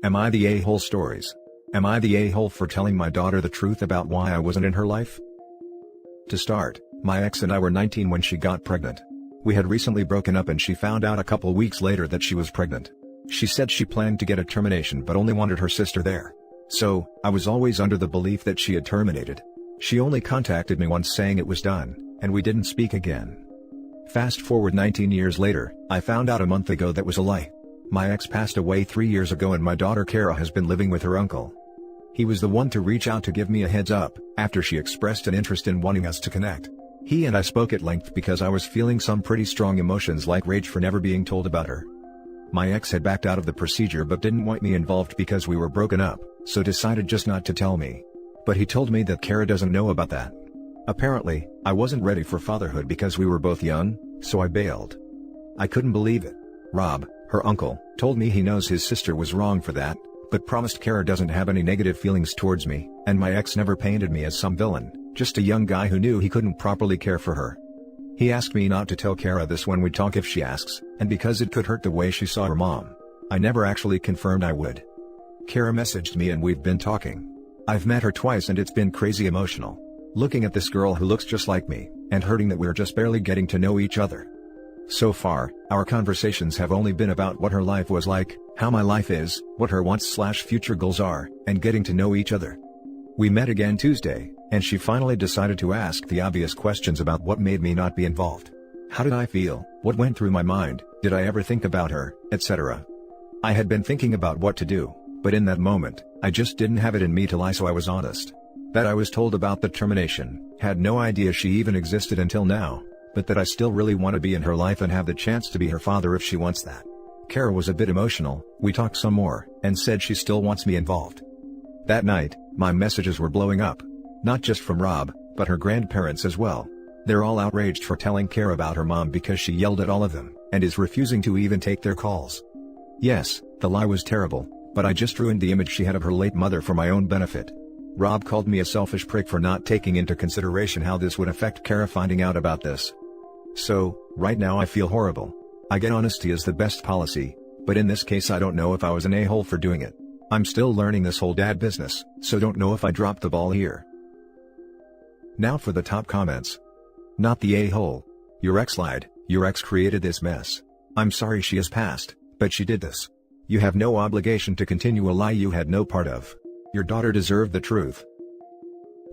Am I the a-hole stories? Am I the a-hole for telling my daughter the truth about why I wasn't in her life? To start, my ex and I were 19 when she got pregnant. We had recently broken up and she found out a couple weeks later that she was pregnant. She said she planned to get a termination but only wanted her sister there. So, I was always under the belief that she had terminated. She only contacted me once saying it was done, and we didn't speak again. Fast forward 19 years later, I found out a month ago that was a lie. My ex passed away 3 years ago and my daughter Kara has been living with her uncle. He was the one to reach out to give me a heads up, after she expressed an interest in wanting us to connect. He and I spoke at length because I was feeling some pretty strong emotions like rage for never being told about her. My ex had backed out of the procedure but didn't want me involved because we were broken up, so decided just not to tell me. But he told me that Kara doesn't know about that. Apparently, I wasn't ready for fatherhood because we were both young, so I bailed. I couldn't believe it. Rob, her uncle, told me he knows his sister was wrong for that, but promised Kara doesn't have any negative feelings towards me, and my ex never painted me as some villain, just a young guy who knew he couldn't properly care for her. He asked me not to tell Kara this when we talk if she asks, and because it could hurt the way she saw her mom. I never actually confirmed I would. Kara messaged me and we've been talking. I've met her twice and it's been crazy emotional. Looking at this girl who looks just like me, and hurting that we're just barely getting to know each other. So far, our conversations have only been about what her life was like, how my life is, what her wants/future goals are, and getting to know each other. We met again Tuesday, and she finally decided to ask the obvious questions about what made me not be involved. How did I feel, what went through my mind, did I ever think about her, etc. I had been thinking about what to do, but in that moment, I just didn't have it in me to lie, so I was honest. That I was told about the termination, had no idea she even existed until now, but that I still really want to be in her life and have the chance to be her father if she wants that. Kara was a bit emotional, we talked some more, and said she still wants me involved. That night, my messages were blowing up. Not just from Rob, but her grandparents as well. They're all outraged for telling Kara about her mom because she yelled at all of them, and is refusing to even take their calls. Yes, the lie was terrible, but I just ruined the image she had of her late mother for my own benefit. Rob called me a selfish prick for not taking into consideration how this would affect Kara finding out about this. So, right now I feel horrible. I get honesty is the best policy, but in this case I don't know if I was an a-hole for doing it. I'm still learning this whole dad business, so don't know if I dropped the ball here. Now for the top comments. Not the a-hole. Your ex lied, your ex created this mess. I'm sorry she has passed, but she did this. You have no obligation to continue a lie you had no part of. Your daughter deserved the truth.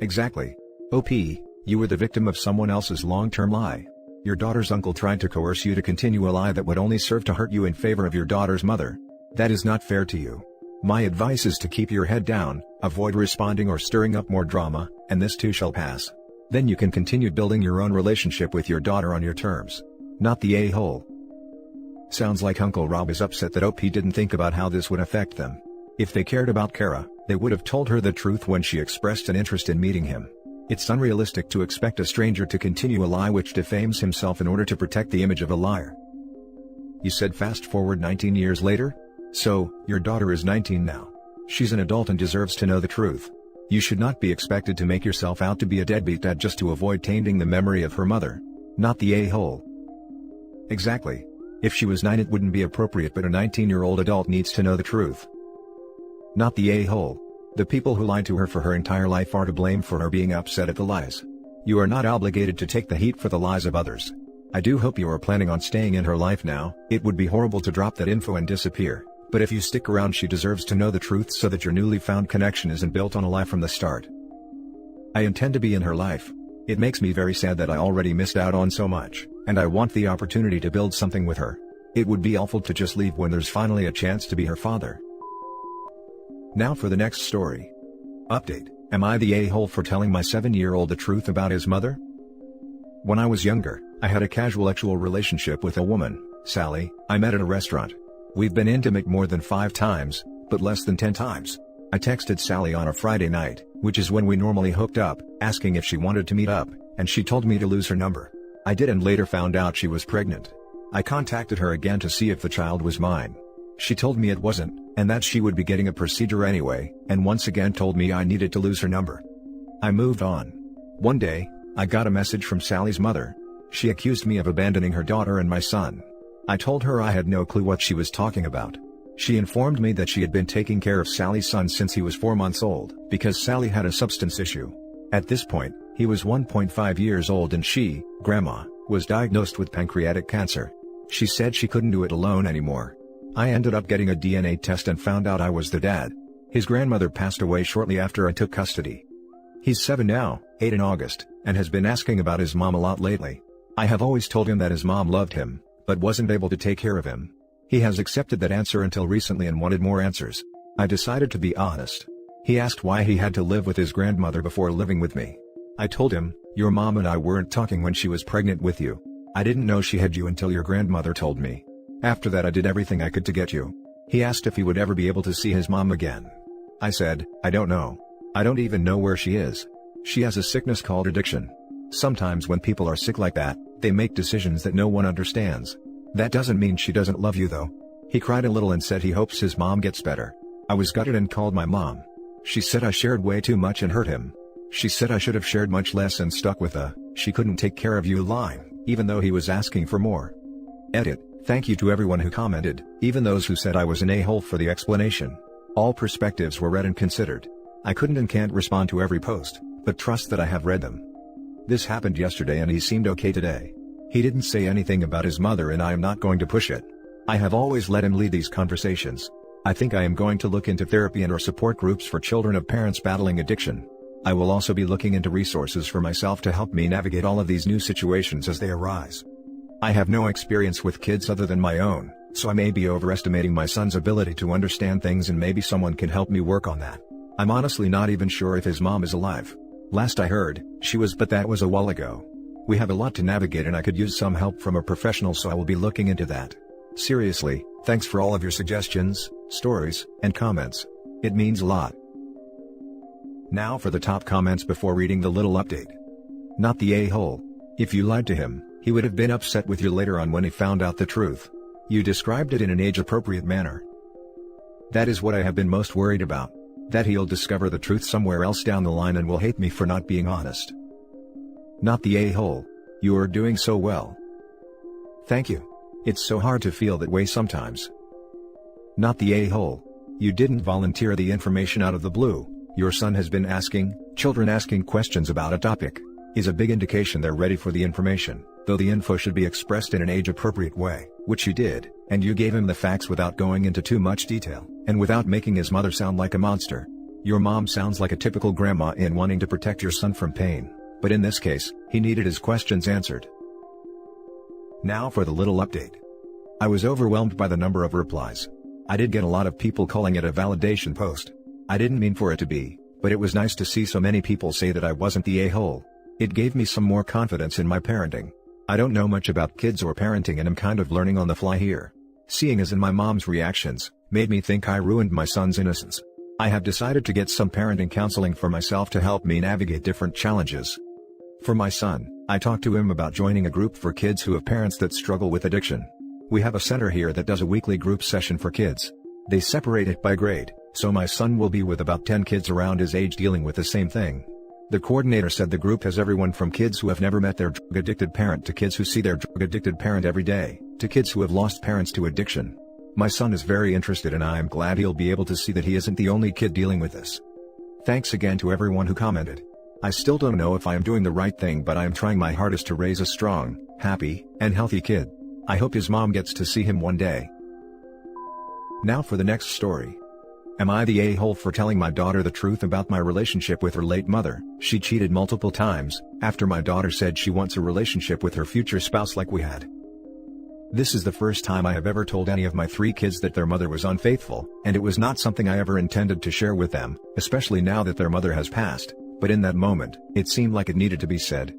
Exactly. OP, you were the victim of someone else's long-term lie. Your daughter's uncle tried to coerce you to continue a lie that would only serve to hurt you in favor of your daughter's mother. That is not fair to you. My advice is to keep your head down, avoid responding or stirring up more drama, and this too shall pass. Then you can continue building your own relationship with your daughter on your terms. Not the a-hole. Sounds like Uncle Rob is upset that OP didn't think about how this would affect them. If they cared about Kara, they would have told her the truth when she expressed an interest in meeting him. It's unrealistic to expect a stranger to continue a lie which defames himself in order to protect the image of a liar. You said fast forward 19 years later? So, your daughter is 19 now. She's an adult and deserves to know the truth. You should not be expected to make yourself out to be a deadbeat dad just to avoid tainting the memory of her mother. Not the a-hole. Exactly. If she was 9 it wouldn't be appropriate, but a 19-year-old adult needs to know the truth. Not the a-hole. The people who lied to her for her entire life are to blame for her being upset at the lies. You are not obligated to take the heat for the lies of others. I do hope you are planning on staying in her life now. It would be horrible to drop that info and disappear, but if you stick around she deserves to know the truth so that your newly found connection isn't built on a lie from the start. I intend to be in her life. It makes me very sad that I already missed out on so much, and I want the opportunity to build something with her. It would be awful to just leave when there's finally a chance to be her father. Now for the next story. Update: am I the a-hole for telling my 7-year-old the truth about his mother? When I was younger, I had a casual sexual relationship with a woman, Sally, I met at a restaurant. We've been intimate more than 5 times, but less than 10 times. I texted Sally on a Friday night, which is when we normally hooked up, asking if she wanted to meet up, and she told me to lose her number. I did, and later found out she was pregnant. I contacted her again to see if the child was mine. She told me it wasn't, and that she would be getting a procedure anyway, and once again told me I needed to lose her number. I moved on. One day, I got a message from Sally's mother. She accused me of abandoning her daughter and my son. I told her I had no clue what she was talking about. She informed me that she had been taking care of Sally's son since he was 4 months old, because Sally had a substance issue. At this point, he was 1.5 years old and she, Grandma, was diagnosed with pancreatic cancer. She said she couldn't do it alone anymore. I ended up getting a DNA test and found out I was the dad. His grandmother passed away shortly after I took custody. He's 7 now, 8 in August, and has been asking about his mom a lot lately. I have always told him that his mom loved him, but wasn't able to take care of him. He has accepted that answer until recently and wanted more answers. I decided to be honest. He asked why he had to live with his grandmother before living with me. I told him, "Your mom and I weren't talking when she was pregnant with you. I didn't know she had you until your grandmother told me. After that I did everything I could to get you." He asked if he would ever be able to see his mom again. I said, "I don't know. I don't even know where she is. She has a sickness called addiction. Sometimes when people are sick like that, they make decisions that no one understands. That doesn't mean she doesn't love you though." He cried a little and said he hopes his mom gets better. I was gutted and called my mom. She said I shared way too much and hurt him. She said I should have shared much less and stuck with the "she couldn't take care of you" line, even though he was asking for more. Edit. Thank you to everyone who commented, even those who said I was an a-hole for the explanation. All perspectives were read and considered. I couldn't and can't respond to every post, but trust that I have read them. This happened yesterday and he seemed okay today. He didn't say anything about his mother and I am not going to push it. I have always let him lead these conversations. I think I am going to look into therapy and/or support groups for children of parents battling addiction. I will also be looking into resources for myself to help me navigate all of these new situations as they arise. I have no experience with kids other than my own, so I may be overestimating my son's ability to understand things and maybe someone can help me work on that. I'm honestly not even sure if his mom is alive. Last I heard, she was, but that was a while ago. We have a lot to navigate and I could use some help from a professional, so I will be looking into that. Seriously, thanks for all of your suggestions, stories, and comments. It means a lot. Now for the top comments before reading the little update. Not the a-hole. If you lied to him, he would have been upset with you later on when he found out the truth. You described it in an age-appropriate manner. That is what I have been most worried about. That he'll discover the truth somewhere else down the line and will hate me for not being honest. Not the a-hole. You are doing so well. Thank you. It's so hard to feel that way sometimes. Not the a-hole. You didn't volunteer the information out of the blue. Your son has been children asking questions about a topic, is a big indication they're ready for the information, though the info should be expressed in an age-appropriate way, which you did, and you gave him the facts without going into too much detail, and without making his mother sound like a monster. Your mom sounds like a typical grandma in wanting to protect your son from pain, but in this case, he needed his questions answered. Now for the little update. I was overwhelmed by the number of replies. I did get a lot of people calling it a validation post. I didn't mean for it to be, but it was nice to see so many people say that I wasn't the a-hole. It gave me some more confidence in my parenting. I don't know much about kids or parenting and I'm kind of learning on the fly here. Seeing as in my mom's reactions, made me think I ruined my son's innocence. I have decided to get some parenting counseling for myself to help me navigate different challenges. For my son, I talked to him about joining a group for kids who have parents that struggle with addiction. We have a center here that does a weekly group session for kids. They separate it by grade, so my son will be with about 10 kids around his age dealing with the same thing. The coordinator said the group has everyone from kids who have never met their drug-addicted parent to kids who see their drug-addicted parent every day, to kids who have lost parents to addiction. My son is very interested and I am glad he'll be able to see that he isn't the only kid dealing with this. Thanks again to everyone who commented. I still don't know if I am doing the right thing, but I am trying my hardest to raise a strong, happy, and healthy kid. I hope his mom gets to see him one day. Now for the next story. Am I the a-hole for telling my daughter the truth about my relationship with her late mother? She cheated multiple times, after my daughter said she wants a relationship with her future spouse like we had. This is the first time I have ever told any of my 3 kids that their mother was unfaithful, and it was not something I ever intended to share with them, especially now that their mother has passed, but in that moment, it seemed like it needed to be said.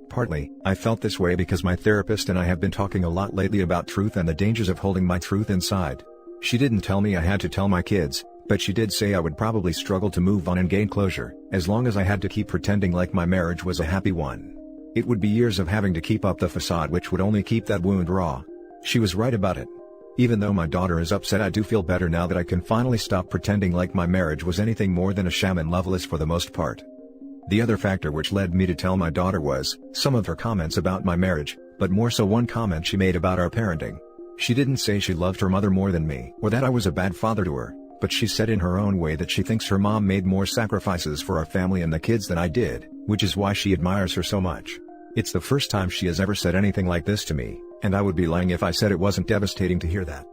Partly, I felt this way because my therapist and I have been talking a lot lately about truth and the dangers of holding my truth inside. She didn't tell me I had to tell my kids, but she did say I would probably struggle to move on and gain closure, as long as I had to keep pretending like my marriage was a happy one. It would be years of having to keep up the facade which would only keep that wound raw. She was right about it. Even though my daughter is upset, I do feel better now that I can finally stop pretending like my marriage was anything more than a sham and loveless for the most part. The other factor which led me to tell my daughter was some of her comments about my marriage, but more so one comment she made about our parenting. She didn't say she loved her mother more than me or that I was a bad father to her, but she said in her own way that she thinks her mom made more sacrifices for our family and the kids than I did, which is why she admires her so much. It's the first time she has ever said anything like this to me, and I would be lying if I said it wasn't devastating to hear that.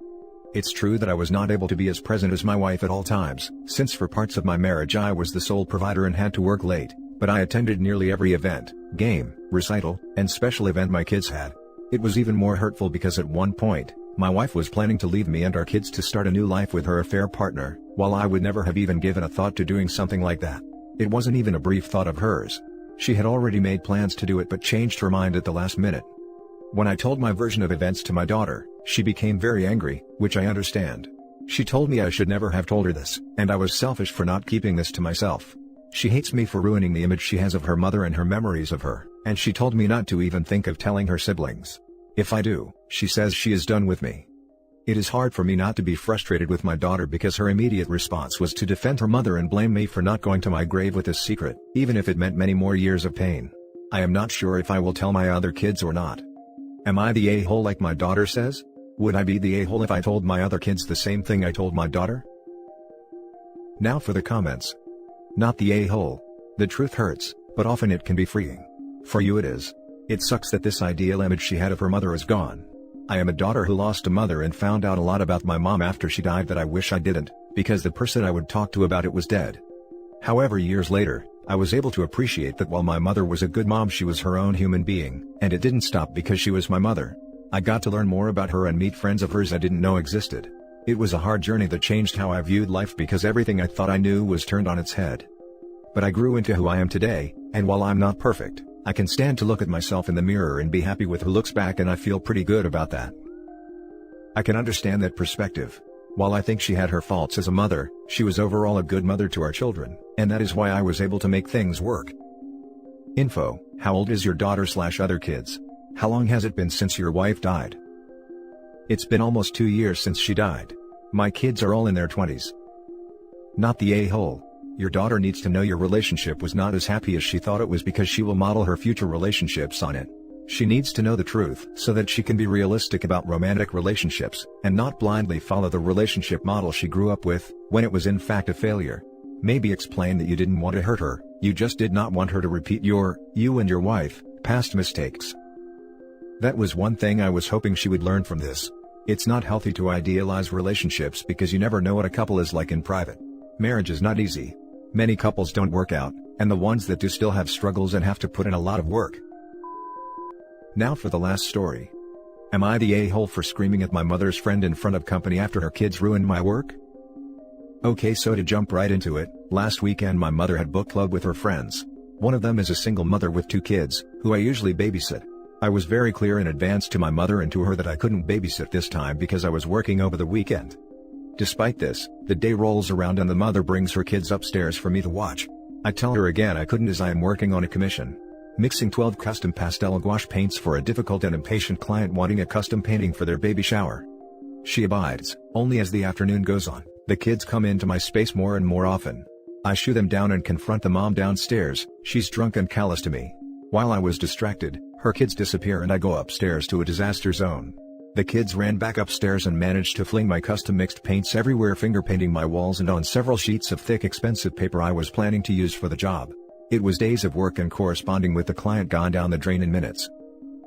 It's true that I was not able to be as present as my wife at all times, since for parts of my marriage I was the sole provider and had to work late, but I attended nearly every event, game, recital, and special event my kids had. It was even more hurtful because at one point, my wife was planning to leave me and our kids to start a new life with her affair partner, while I would never have even given a thought to doing something like that. It wasn't even a brief thought of hers. She had already made plans to do it but changed her mind at the last minute. When I told my version of events to my daughter, she became very angry, which I understand. She told me I should never have told her this, and I was selfish for not keeping this to myself. She hates me for ruining the image she has of her mother and her memories of her, and she told me not to even think of telling her siblings. If I do, she says she is done with me. It is hard for me not to be frustrated with my daughter because her immediate response was to defend her mother and blame me for not going to my grave with this secret, even if it meant many more years of pain. I am not sure if I will tell my other kids or not. Am I the a-hole like my daughter says? Would I be the a-hole if I told my other kids the same thing I told my daughter? Now for the comments. Not the a-hole. The truth hurts, but often it can be freeing. For you it is. It sucks that this ideal image she had of her mother is gone. I am a daughter who lost a mother and found out a lot about my mom after she died that I wish I didn't, because the person I would talk to about it was dead. However, years later, I was able to appreciate that while my mother was a good mom, she was her own human being, and it didn't stop because she was my mother. I got to learn more about her and meet friends of hers I didn't know existed. It was a hard journey that changed how I viewed life because everything I thought I knew was turned on its head. But I grew into who I am today, and while I'm not perfect, I can stand to look at myself in the mirror and be happy with who looks back, and I feel pretty good about that. I can understand that perspective. While I think she had her faults as a mother, she was overall a good mother to our children, and that is why I was able to make things work. Info: how old is your daughter/other kids? How long has it been since your wife died? It's been almost 2 years since she died. My kids are all in their 20s. Not the a-hole. Your daughter needs to know your relationship was not as happy as she thought it was because she will model her future relationships on it. She needs to know the truth so that she can be realistic about romantic relationships, and not blindly follow the relationship model she grew up with, when it was in fact a failure. Maybe explain that you didn't want to hurt her, you just did not want her to repeat you and your wife, past mistakes. That was one thing I was hoping she would learn from this. It's not healthy to idealize relationships because you never know what a couple is like in private. Marriage is not easy. Many couples don't work out, and the ones that do still have struggles and have to put in a lot of work. Now for the last story. Am I the a-hole for screaming at my mother's friend in front of company after her kids ruined my work? Okay, so to jump right into it, last weekend my mother had book club with her friends. One of them is a single mother with 2 kids, who I usually babysit. I was very clear in advance to my mother and to her that I couldn't babysit this time because I was working over the weekend. Despite this, the day rolls around and the mother brings her kids upstairs for me to watch. I tell her again I couldn't as I am working on a commission. Mixing 12 custom pastel gouache paints for a difficult and impatient client wanting a custom painting for their baby shower. She abides, only as the afternoon goes on, the kids come into my space more and more often. I shoo them down and confront the mom downstairs. She's drunk and callous to me. While I was distracted, her kids disappear and I go upstairs to a disaster zone. The kids ran back upstairs and managed to fling my custom mixed paints everywhere, finger painting my walls and on several sheets of thick expensive paper I was planning to use for the job. It was days of work and corresponding with the client gone down the drain in minutes.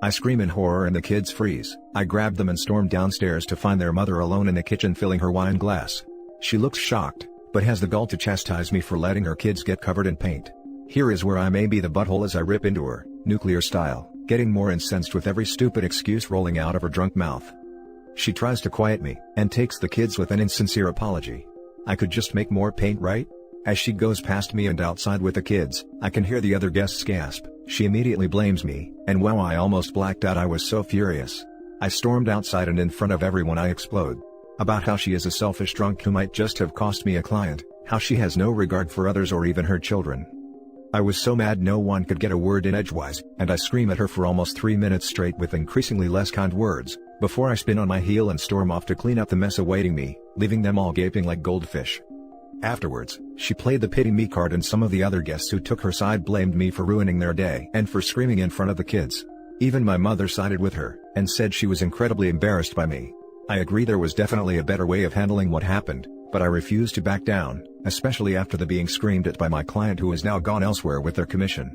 I scream in horror and the kids freeze. I grab them and storm downstairs to find their mother alone in the kitchen filling her wine glass. She looks shocked, but has the gall to chastise me for letting her kids get covered in paint. Here is where I may be the butthole as I rip into her, nuclear style, getting more incensed with every stupid excuse rolling out of her drunk mouth. She tries to quiet me, and takes the kids with an insincere apology. I could just make more paint, right? As she goes past me and outside with the kids, I can hear the other guests gasp. She immediately blames me, and wow, I almost blacked out. I was so furious. I stormed outside and in front of everyone I explode. About how she is a selfish drunk who might just have cost me a client, how she has no regard for others or even her children. I was so mad no one could get a word in edgewise, and I scream at her for almost 3 minutes straight with increasingly less kind words, before I spin on my heel and storm off to clean up the mess awaiting me, leaving them all gaping like goldfish. Afterwards, she played the pity me card and some of the other guests who took her side blamed me for ruining their day and for screaming in front of the kids. Even my mother sided with her, and said she was incredibly embarrassed by me. I agree there was definitely a better way of handling what happened, but I refuse to back down, especially after the being screamed at by my client who has now gone elsewhere with their commission.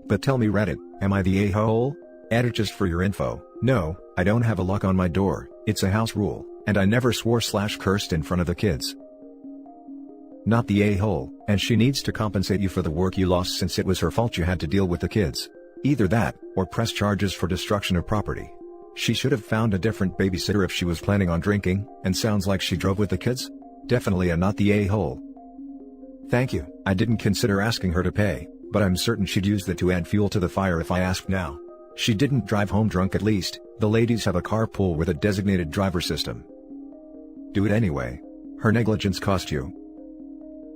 But tell me Reddit, am I the a-hole? Add it just for your info. No, I don't have a lock on my door, it's a house rule, and I never swore/cursed in front of the kids. Not the a-hole, and she needs to compensate you for the work you lost since it was her fault you had to deal with the kids. Either that, or press charges for destruction of property. She should have found a different babysitter if she was planning on drinking, and sounds like she drove with the kids? Definitely a not the a-hole. Thank you. I didn't consider asking her to pay, but I'm certain she'd use that to add fuel to the fire if I asked now. She didn't drive home drunk at least, the ladies have a carpool with a designated driver system. Do it anyway. Her negligence cost you.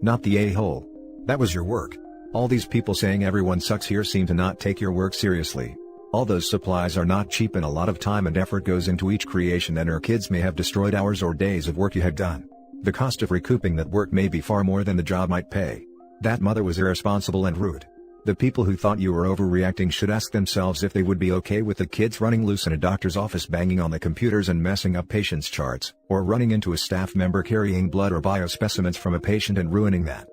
Not the a-hole. That was your work. All these people saying everyone sucks here seem to not take your work seriously. All those supplies are not cheap and a lot of time and effort goes into each creation and her kids may have destroyed hours or days of work you had done. The cost of recouping that work may be far more than the job might pay. That mother was irresponsible and rude. The people who thought you were overreacting should ask themselves if they would be okay with the kids running loose in a doctor's office banging on the computers and messing up patients' charts, or running into a staff member carrying blood or biospecimens from a patient and ruining that.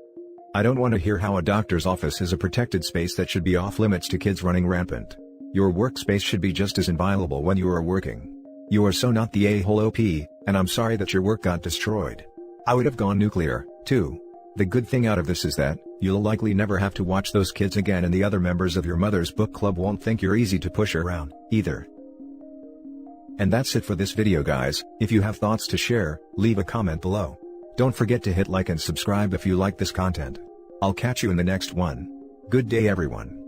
I don't want to hear how a doctor's office is a protected space that should be off limits to kids running rampant. Your workspace should be just as inviolable when you are working. You are so not the a-hole OP, and I'm sorry that your work got destroyed. I would have gone nuclear, too. The good thing out of this is that, you'll likely never have to watch those kids again and the other members of your mother's book club won't think you're easy to push around, either. And that's it for this video guys. If you have thoughts to share, leave a comment below. Don't forget to hit like and subscribe if you like this content. I'll catch you in the next one. Good day everyone.